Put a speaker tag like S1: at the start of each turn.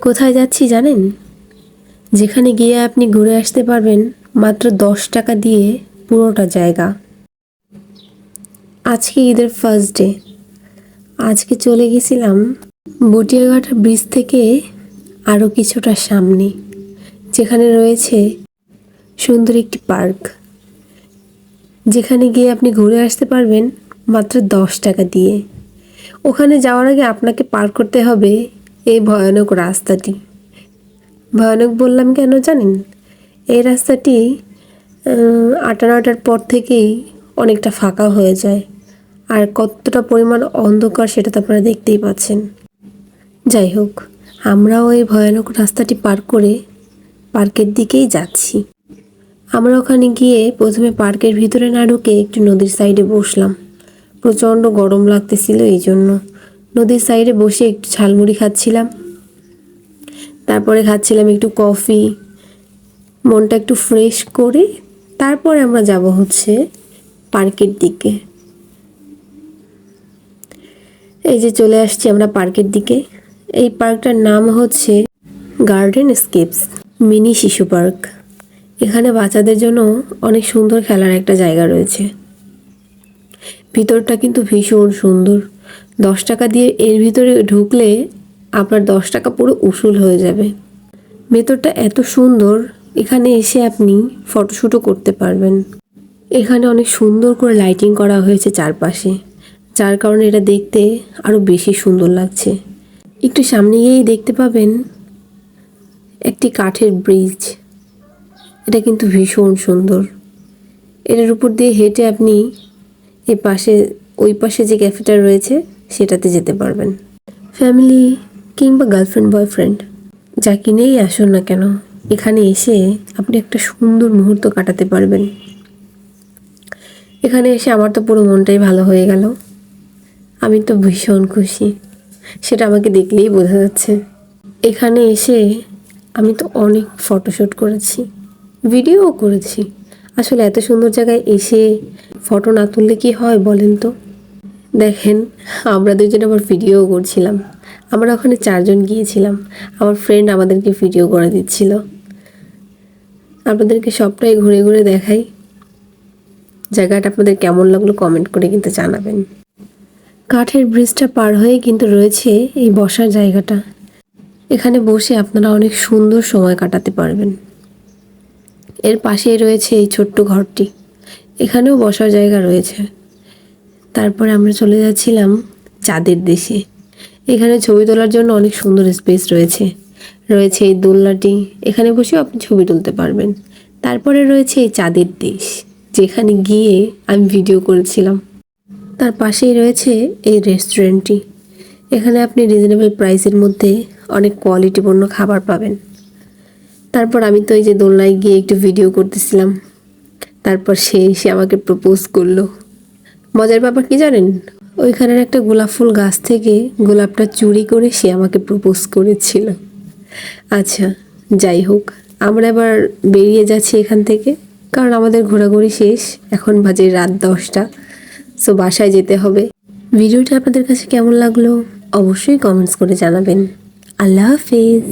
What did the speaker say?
S1: কোথায় যাচ্ছি জানেন? যেখানে গিয়ে আপনি ঘুরে আসতে পারবেন মাত্র 10 টাকা দিয়ে পুরোটা জায়গা। আজকে ঈদের ফার্স্ট ডে। আজকে চলে গেছিলাম বটিয়াঘাটা ব্রিজ থেকে আরও কিছুটা সামনে, যেখানে রয়েছে সুন্দর একটি পার্ক, যেখানে গিয়ে আপনি ঘুরে আসতে পারবেন মাত্র 10 টাকা দিয়ে। ওখানে যাওয়ার আগে আপনাকে পার করতে হবে এই ভয়ানক রাস্তাটি। ভয়ানক বললাম কেন জানেন? এই রাস্তাটি 8টা-9টার পর থেকেই অনেকটা ফাঁকা হয়ে যায়, আর কতটা পরিমাণ অন্ধকার সেটা তো আপনারা দেখতেই পাচ্ছেন। যাই হোক, আমরাও এই ভয়ানক রাস্তাটি পার করে পার্কের দিকেই যাচ্ছি। আমরা ওখানে গিয়ে প্রথমে পার্কের ভিতরে না ঢুকে একটু নদীর সাইডে বসলাম। প্রচণ্ড গরম লাগতেছিল, এই জন্য নদীর সাইডে বসে একটু ঝালমুড়ি খাচ্ছিলাম। তারপরে খাচ্ছিলাম একটু কফি, মনটা একটু ফ্রেশ করে তারপরে আমরা যাব হচ্ছে পার্কের দিকে। এই যে চলে আসছি আমরা পার্কের দিকে। এই পার্কটার নাম হচ্ছে গার্ডেন স্কেপস মিনি শিশু পার্ক। এখানে বাচ্চাদের জন্য অনেক সুন্দর খেলার একটা জায়গা রয়েছে। ভিতরটা কিন্তু ভীষণ সুন্দর। 10 টাকা দিয়ে এর ভিতরে ঢুকলে আপনার 10 টাকা পুরো উসুল হয়ে যাবে। ভেতরটা এত সুন্দর, এখানে এসে আপনি ফটোশ্যুটও করতে পারবেন। এখানে অনেক সুন্দর করে লাইটিং করা হয়েছে চারপাশে, যার কারণে এটা দেখতে আরও বেশি সুন্দর লাগছে। একটু সামনে গিয়েই দেখতে পাবেন একটি কাঠের ব্রিজ। এটা কিন্তু ভীষণ সুন্দর। এটার উপর দিয়ে হেঁটে আপনি ওই পাশে যে ক্যাফেটা রয়েছে সেটাতে যেতে পারবেন। ফ্যামিলি কিংবা গার্লফ্রেন্ড বয়ফ্রেন্ড যা কিনেই আসুন না কেন, এখানে এসে আপনি একটা সুন্দর মুহূর্ত কাটাতে পারবেন। এখানে এসে আমার তো পুরো মনটাই ভালো হয়ে গেল। আমি তো ভীষণ খুশি, সেটা আমাকে দেখলেই বোঝা যাচ্ছে। এখানে এসে আমি তো অনেক ফটোশ্যুট করেছি, ভিডিওও করেছি। আসলে এত সুন্দর জায়গায় এসে ফটো না তুললে কি হয় বলেন তো? দেখেন, আমরা দুজন আবার ভিডিও করছিলাম। আমরা ওখানে 4জন গিয়েছিলাম। আমার ফ্রেন্ড আমাদেরকে ভিডিও করে দিচ্ছিল। আপনাদেরকে সবটাই ঘুরে ঘুরে দেখাই। জায়গাটা আপনাদের কেমন লাগলো কমেন্ট করে কিন্তু জানাবেন। কাঠের ব্রিজটা পার হয়ে কিন্তু রয়েছে এই বসার জায়গাটা। এখানে বসে আপনারা অনেক সুন্দর সময় কাটাতে পারবেন। এর পাশেই রয়েছে এই ছোট্ট ঘরটি, এখানেও বসার জায়গা রয়েছে। তারপরে আমরা চলে যাচ্ছিলাম চাঁদের দেশে। এখানে ছবি তোলার জন্য অনেক সুন্দর স্পেস রয়েছে। রয়েছে এই দোলনাটি, এখানে বসেও আপনি ছবি তুলতে পারবেন। তারপরে রয়েছে এই চাঁদের দেশ, যেখানে গিয়ে আমি ভিডিও করেছিলাম। তার পাশেই রয়েছে এই রেস্টুরেন্টটি। এখানে আপনি রিজনেবল প্রাইসের মধ্যে অনেক কোয়ালিটিপূর্ণ খাবার পাবেন। তারপর আমি তো এই যে দোলনায় গিয়ে একটু ভিডিও করতেছিলাম। তারপর সে এসে আমাকে প্রপোজ করলো। মজার ব্যাপার কি জানেন? ওইখানের একটা গোলাপ ফুল গাছ থেকে গোলাপটা চুরি করে সে আমাকে প্রপোজ করেছিল। আচ্ছা, যাই হোক, আমরা এবার বেরিয়ে যাচ্ছি এখান থেকে, কারণ আমাদের ঘোরাঘুরি শেষ। এখন বাজে রাত 10টা, সো বাসায় যেতে হবে। ভিডিওটা আপনাদের কাছে কেমন লাগলো অবশ্যই কমেন্টস করে জানাবেন। আল্লাহ হাফেজ।